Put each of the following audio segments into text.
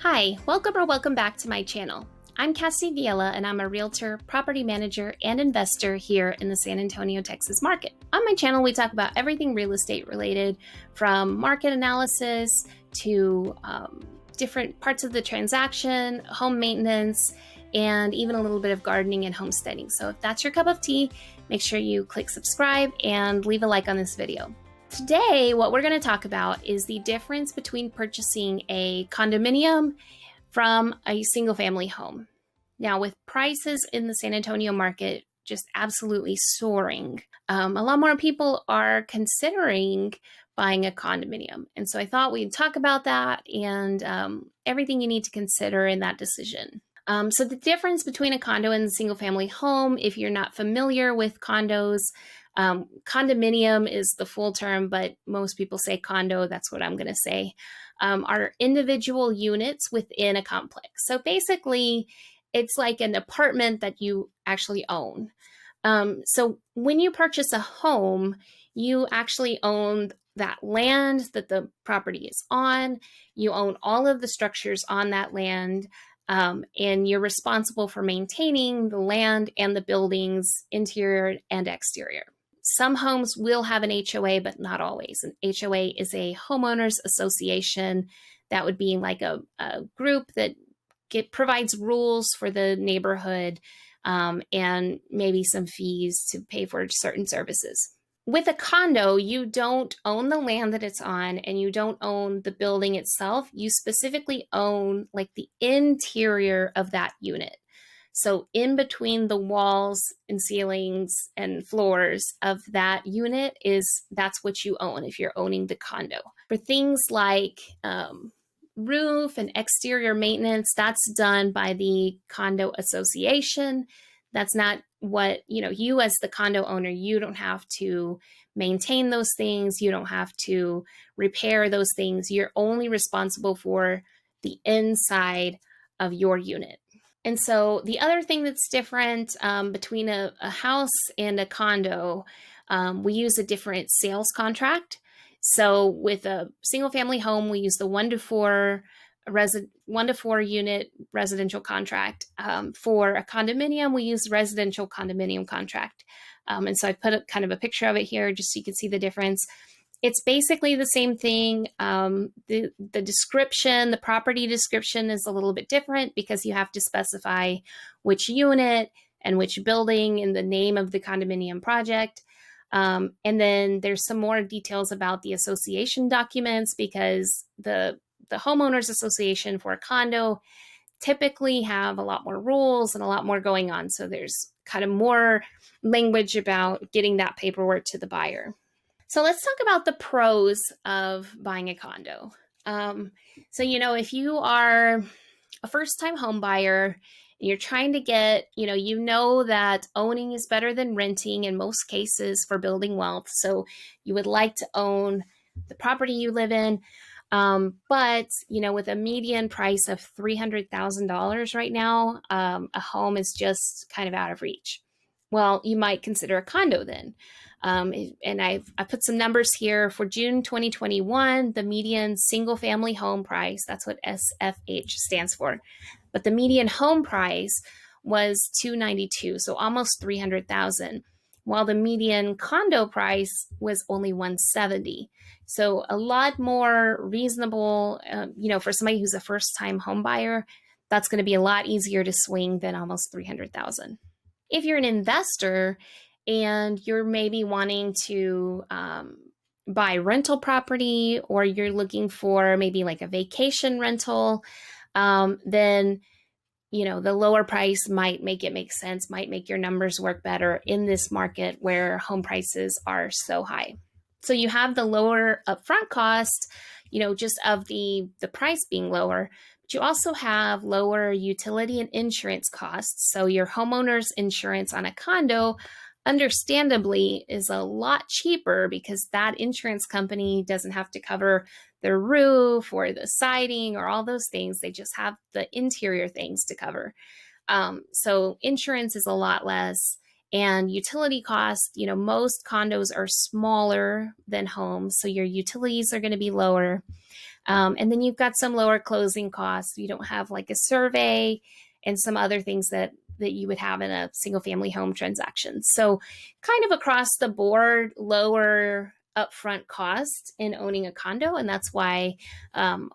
Hi, welcome back to my channel. I'm Cassie Villela and I'm a realtor, property manager, and investor here in the San Antonio, Texas market. On my channel, we talk about everything real estate related, from market analysis to different parts of the transaction, home maintenance, and even a little bit of gardening and homesteading. So if that's your cup of tea, make sure you click subscribe and leave a like on this video. Today, what we're going to talk about is the difference between purchasing a condominium from a single family home. Now, with prices in the San Antonio market just absolutely soaring, a lot more people are considering buying a condominium. And so I thought we'd talk about that and everything you need to consider in that decision. So the difference between a condo and a single family home, if you're not familiar with condos, condominium is the full term, but most people say condo. That's what I'm going to say. Are individual units within a complex. So basically, it's like an apartment that you actually own. So when you purchase a home, you actually own that land that the property is on. You own all of the structures on that land. And you're responsible for maintaining the land and the buildings, interior and exterior. Some homes will have an HOA, but not always. An HOA is a homeowners association. That would be like a group that provides rules for the neighborhood and maybe some fees to pay for certain services. With a condo, you don't own the land that it's on and you don't own the building itself. You specifically own like the interior of that unit. So in between the walls and ceilings and floors of that unit that's what you own if you're owning the condo. For things like roof and exterior maintenance, that's done by the condo association. That's not what, you as the condo owner, you don't have to maintain those things. You don't have to repair those things. You're only responsible for the inside of your unit. And so the other thing that's different between a house and a condo, we use a different sales contract. So with a single family home, we use the 1 to 4 unit residential contract. For a condominium, we use residential condominium contract. And so I put kind of a picture of it here just so you can see the difference. It's basically the same thing. The description, the property description is a little bit different because you have to specify which unit and which building and the name of the condominium project. And then there's some more details about the association documents because the homeowners association for a condo typically have a lot more rules and a lot more going on. So there's kind of more language about getting that paperwork to the buyer. So let's talk about the pros of buying a condo. So, if you are a first-time home buyer and you're trying to get, that owning is better than renting in most cases for building wealth. So you would like to own the property you live in. But, with a median price of $300,000 right now, a home is just kind of out of reach. Well, you might consider a condo then. And I put some numbers here. For June 2021, the median single family home price, that's what SFH stands for, but the median home price was $292, so almost $300,000, while the median condo price was only $170. So a lot more reasonable, for somebody who's a first-time home buyer, that's going to be a lot easier to swing than almost $300,000. If you're an investor and you're maybe wanting to buy rental property, or you're looking for maybe like a vacation rental, then the lower price might make it make sense, might make your numbers work better in this market where home prices are so high. So you have the lower upfront cost, just of the price being lower. You also have lower utility and insurance costs. So your homeowner's insurance on a condo, understandably, is a lot cheaper because that insurance company doesn't have to cover the roof or the siding or all those things. They just have the interior things to cover. So insurance is a lot less. And utility costs, most condos are smaller than homes, so your utilities are going to be lower. And then you've got some lower closing costs. You don't have like a survey and some other things that you would have in a single family home transaction. So kind of across the board, lower upfront cost in owning a condo. And that's why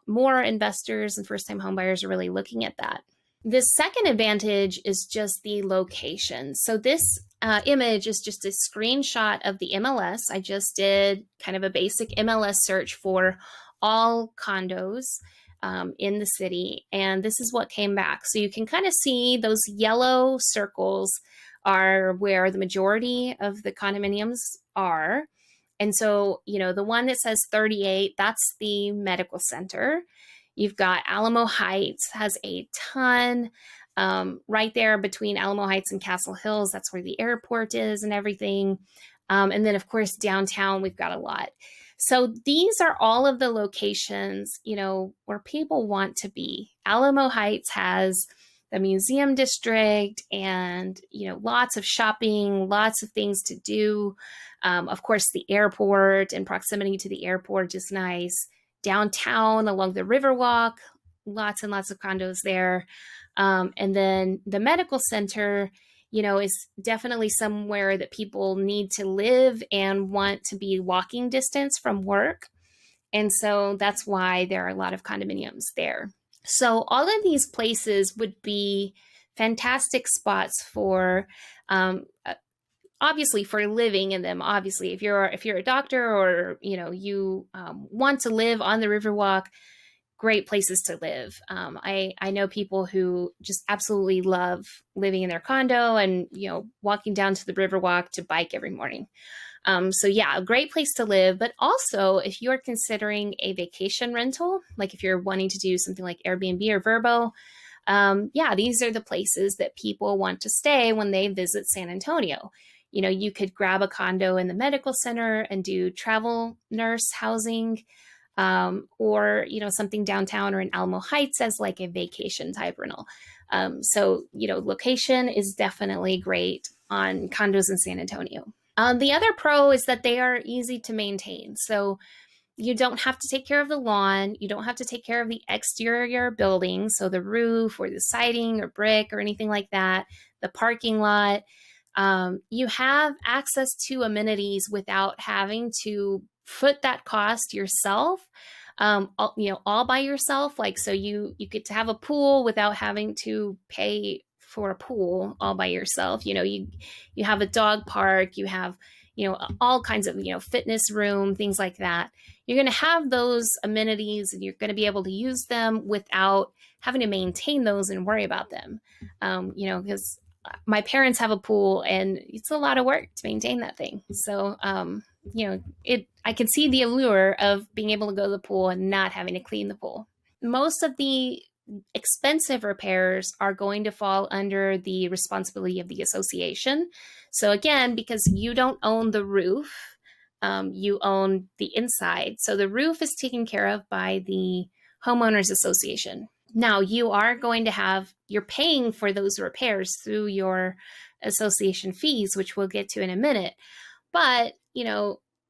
more investors and first time homebuyers are really looking at that. The second advantage is just the location. So this image is just a screenshot of the MLS. I just did kind of a basic MLS search for all condos in the city, and this is what came back. So you can kind of see those yellow circles are where the majority of the condominiums are. And so, the one that says 38, that's the medical center. You've got Alamo Heights has a ton right there between Alamo Heights and Castle Hills. That's where the airport is and everything. And then, of course, downtown, we've got a lot. So these are all of the locations, where people want to be. Alamo Heights has the museum district and, lots of shopping, lots of things to do. Of course, the airport and proximity to the airport is nice. Downtown along the Riverwalk, lots and lots of condos there. And then the medical center, is definitely somewhere that people need to live and want to be walking distance from work. And so that's why there are a lot of condominiums there. So all of these places would be fantastic spots for, obviously for living in them. Obviously, if you're a doctor or, you want to live on the Riverwalk, great places to live. I know people who just absolutely love living in their condo and, walking down to the Riverwalk to bike every morning. So yeah, a great place to live. But also if you're considering a vacation rental, like if you're wanting to do something like Airbnb or Vrbo, these are the places that people want to stay when they visit San Antonio. You could grab a condo in the medical center and do travel nurse housing, or, something downtown or in Alamo Heights as like a vacation type rental. So, location is definitely great on condos in San Antonio. The other pro is that they are easy to maintain. So you don't have to take care of the lawn. You don't have to take care of the exterior building. So the roof or the siding or brick or anything like that, the parking lot. You have access to amenities without having to foot that cost yourself, all by yourself. Like, so you get to have a pool without having to pay for a pool all by yourself. You have a dog park, you have, all kinds of, fitness room, things like that. You're going to have those amenities and you're going to be able to use them without having to maintain those and worry about them. Because my parents have a pool and it's a lot of work to maintain that thing. So, I can see the allure of being able to go to the pool and not having to clean the pool. Most of the expensive repairs are going to fall under the responsibility of the association. So again, because you don't own the roof, you own the inside. So the roof is taken care of by the homeowners association. Now you are going to you're paying for those repairs through your association fees, which we'll get to in a minute. But,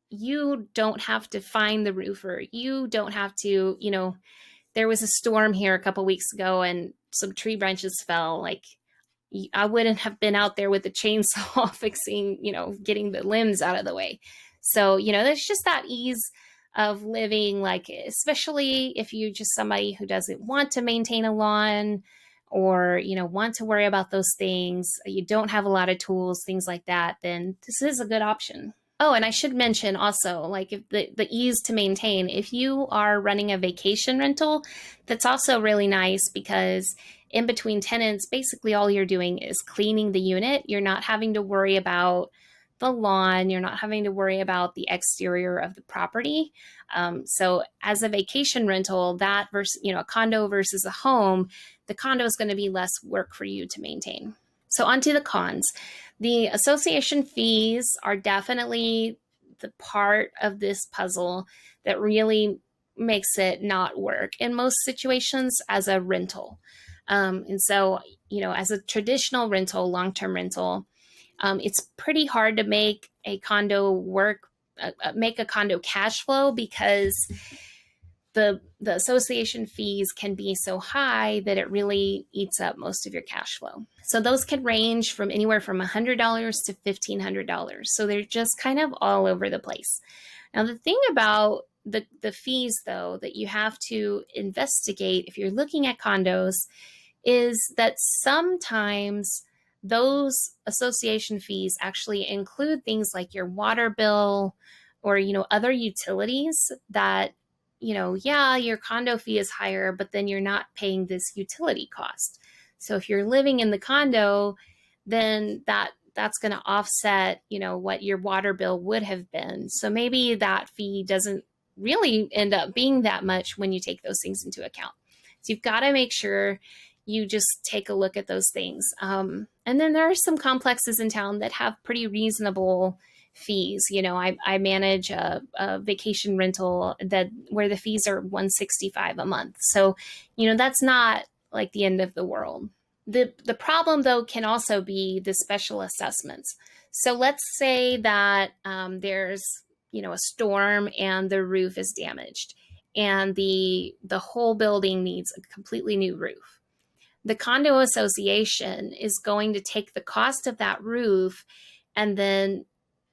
you don't have to find the roofer. You don't have to, there was a storm here a couple weeks ago and some tree branches fell. Like, I wouldn't have been out there with a chainsaw fixing, getting the limbs out of the way. So, there's just that ease of living, like, especially if you're just somebody who doesn't want to maintain a lawn or, want to worry about those things, you don't have a lot of tools, things like that, then this is a good option. Oh, and I should mention also, like, if the ease to maintain, if you are running a vacation rental, that's also really nice because in between tenants, basically all you're doing is cleaning the unit. You're not having to worry about the lawn. You're not having to worry about the exterior of the property. So as a vacation rental, that versus, a condo versus a home, the condo is going to be less work for you to maintain. So onto the cons. The association fees are definitely the part of this puzzle that really makes it not work in most situations as a rental. And so, as a traditional rental, long-term rental, it's pretty hard to make a condo work, make a condo cash flow because the association fees can be so high that it really eats up most of your cash flow. So those can range from anywhere from $100 to $1,500. So they're just kind of all over the place. Now, the thing about the fees, though, that you have to investigate if you're looking at condos is that sometimes those association fees actually include things like your water bill or, other utilities that, yeah, your condo fee is higher, but then you're not paying this utility cost. So if you're living in the condo, then that's going to offset, what your water bill would have been. So maybe that fee doesn't really end up being that much when you take those things into account. So you've got to make sure you just take a look at those things. And then there are some complexes in town that have pretty reasonable fees. I manage a vacation rental where the fees are $165 a month. So, that's not like the end of the world. The problem, though, can also be the special assessments. So let's say that there's, a storm and the roof is damaged and the whole building needs a completely new roof. The condo association is going to take the cost of that roof and then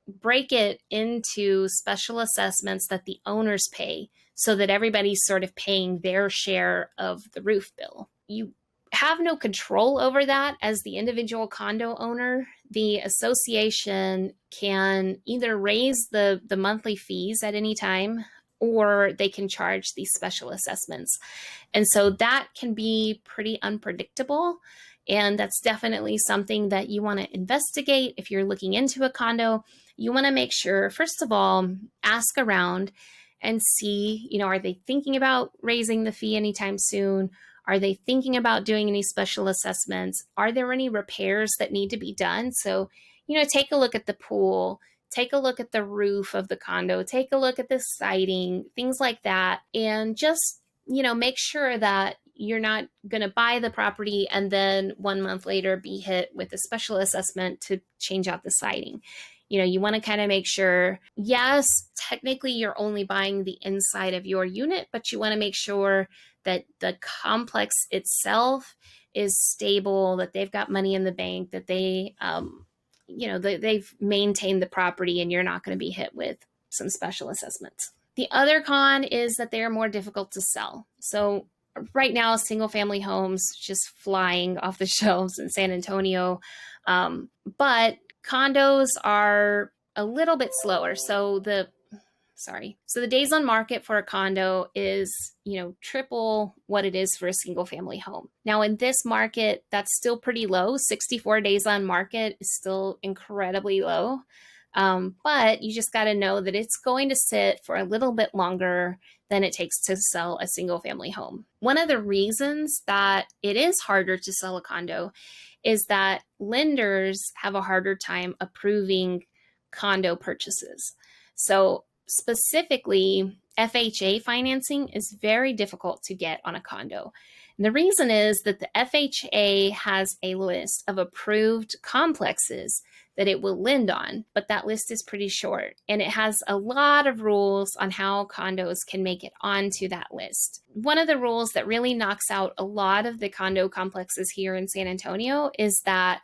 break it into special assessments that the owners pay so that everybody's sort of paying their share of the roof bill. You have no control over that as the individual condo owner. The association can either raise the monthly fees at any time, or they can charge these special assessments. And so that can be pretty unpredictable. And that's definitely something that you want to investigate if you're looking into a condo. You want to make sure, first of all, ask around and see, are they thinking about raising the fee anytime soon? Are they thinking about doing any special assessments? Are there any repairs that need to be done? So, take a look at the pool, take a look at the roof of the condo, take a look at the siding, things like that. And just, make sure that you're not going to buy the property and then 1 month later be hit with a special assessment to change out the siding. You want to kind of make sure, yes, technically you're only buying the inside of your unit, but you want to make sure that the complex itself is stable, that they've got money in the bank, that they, they've maintained the property and you're not going to be hit with some special assessments. The other con is that they are more difficult to sell. So right now, single family homes just flying off the shelves in San Antonio. But condos are a little bit slower. So the days on market for a condo is, triple what it is for a single family home. Now in this market, that's still pretty low. 64 days on market is still incredibly low. But you just got to know that it's going to sit for a little bit longer than it takes to sell a single family home. One of the reasons that it is harder to sell a condo is that lenders have a harder time approving condo purchases. So specifically, FHA financing is very difficult to get on a condo. And the reason is that the FHA has a list of approved complexes that it will lend on, but that list is pretty short. And it has a lot of rules on how condos can make it onto that list. One of the rules that really knocks out a lot of the condo complexes here in San Antonio is that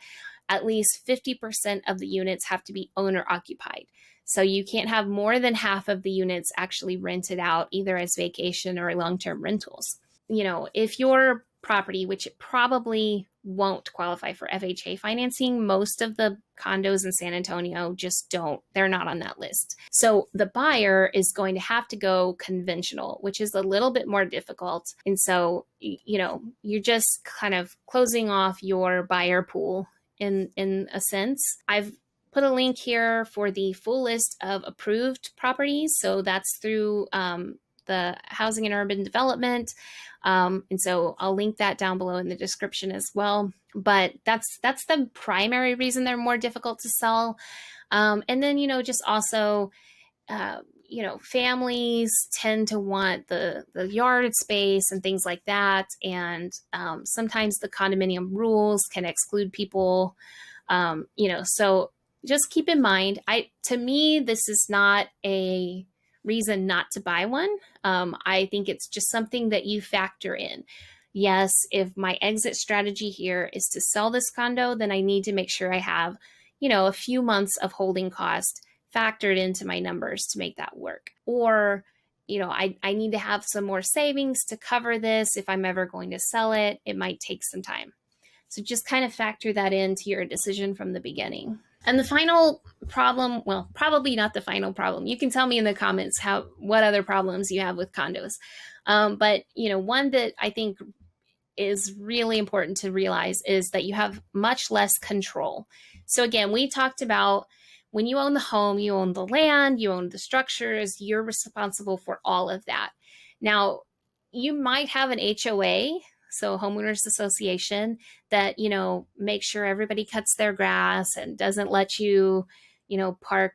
at least 50% of the units have to be owner occupied. So you can't have more than half of the units actually rented out either as vacation or long-term rentals. If your property, which it probably won't qualify for FHA financing, most of the condos in San Antonio just don't, they're not on that list. So the buyer is going to have to go conventional, which is a little bit more difficult. And so, you're just kind of closing off your buyer pool in a sense. I've put a link here for the full list of approved properties. So that's through the Housing and Urban Development. And so I'll link that down below in the description as well. But that's the primary reason they're more difficult to sell. And then, just also, families tend to want the yard space and things like that. And sometimes the condominium rules can exclude people, so just keep in mind, to me, this is not a reason not to buy one. I think it's just something that you factor in. Yes, if my exit strategy here is to sell this condo, then I need to make sure I have, a few months of holding cost factored into my numbers to make that work. Or, I need to have some more savings to cover this. If I'm ever going to sell it, it might take some time. So just kind of factor that into your decision from the beginning. And the final problem, well, probably not the final problem. You can tell me in the comments what other problems you have with condos. But one that I think is really important to realize is that you have much less control. So again, we talked about when you own the home, you own the land, you own the structures, you're responsible for all of that. Now, you might have an HOA, so homeowners association, that, make sure everybody cuts their grass and doesn't let you, park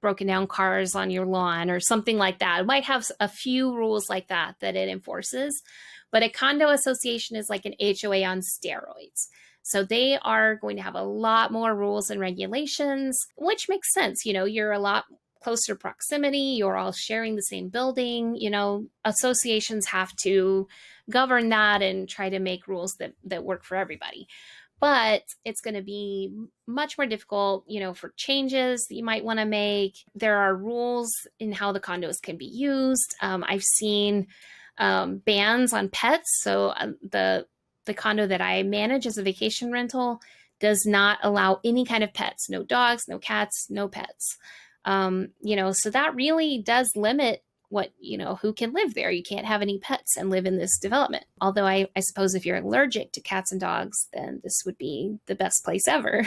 broken down cars on your lawn or something like that. It might have a few rules like that it enforces. But a condo association is like an HOA on steroids. So they are going to have a lot more rules and regulations, which makes sense. You're a lot closer proximity. You're all sharing the same building. Associations have to govern that and try to make rules that work for everybody. But it's going to be much more difficult, for changes that you might want to make. There are rules in how the condos can be used. I've seen bans on pets. So the condo that I manage as a vacation rental does not allow any kind of pets, no dogs, no cats, no pets. So that really does limit who can live there. You can't have any pets and live in this development. Although I suppose if you're allergic to cats and dogs, then this would be the best place ever.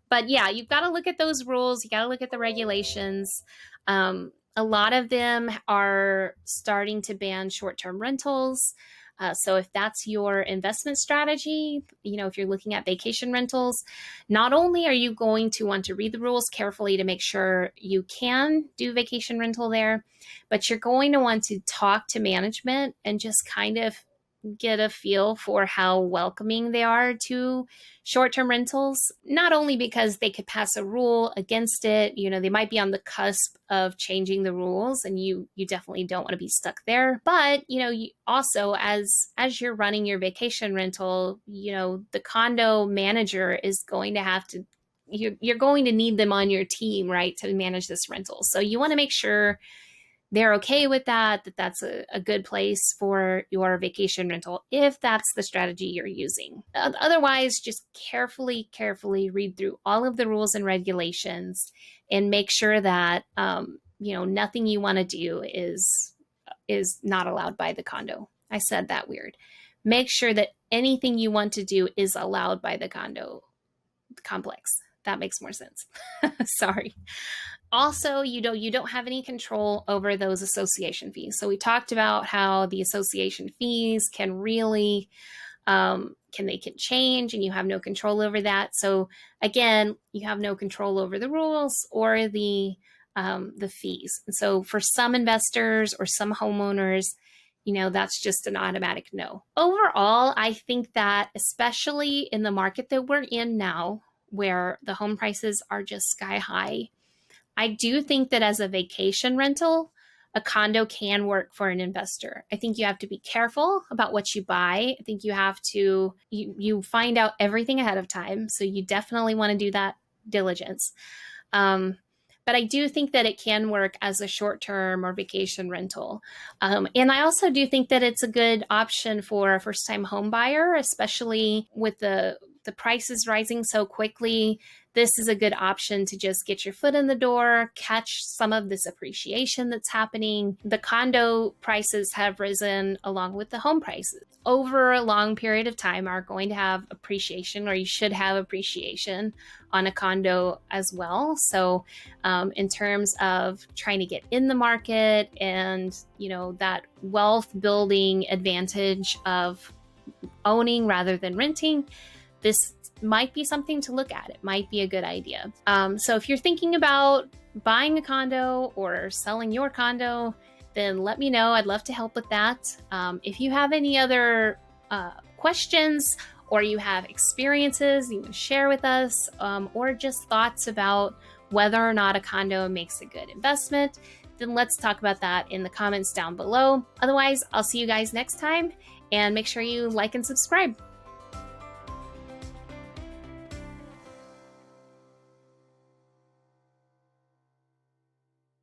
But yeah, you've got to look at those rules. You got to look at the regulations. A lot of them are starting to ban short-term rentals. So if that's your investment strategy, if you're looking at vacation rentals, not only are you going to want to read the rules carefully to make sure you can do vacation rental there, but you're going to want to talk to management and just kind of get a feel for how welcoming they are to short-term rentals, not only because they could pass a rule against it, they might be on the cusp of changing the rules and you definitely don't want to be stuck there. But, you also as you're running your vacation rental, the condo manager is going to have to, you're going to need them on your team, right, to manage this rental. So you want to make sure they're okay with that's a good place for your vacation rental, if that's the strategy you're using. Otherwise, just carefully read through all of the rules and regulations and make sure that, nothing you want to do is not allowed by the condo. I said that weird. Make sure that anything you want to do is allowed by the condo complex. That makes more sense. Sorry. Also, you don't have any control over those association fees. So we talked about how the association fees can really can change and you have no control over that. So again, you have no control over the rules or the fees. And so for some investors or some homeowners, that's just an automatic no. Overall, I think that especially in the market that we're in now, where the home prices are just sky high, I do think that as a vacation rental, a condo can work for an investor. I think you have to be careful about what you buy. I think you have to, you find out everything ahead of time. So you definitely want to do that diligence. But I do think that it can work as a short-term or vacation rental. And I also do think that it's a good option for a first-time home buyer, especially with the prices rising so quickly. This is a good option to just get your foot in the door, catch some of this appreciation that's happening. The condo prices have risen along with the home prices. Over a long period of time are going to have appreciation, or you should have appreciation on a condo as well. So in terms of trying to get in the market and, that wealth building advantage of owning rather than renting, this might be something to look at. It might be a good idea. So if you're thinking about buying a condo or selling your condo, then let me know. I'd love to help with that. If you have any other questions or you have experiences you can share with us, or just thoughts about whether or not a condo makes a good investment, then let's talk about that in the comments down below. Otherwise, I'll see you guys next time, and make sure you like and subscribe.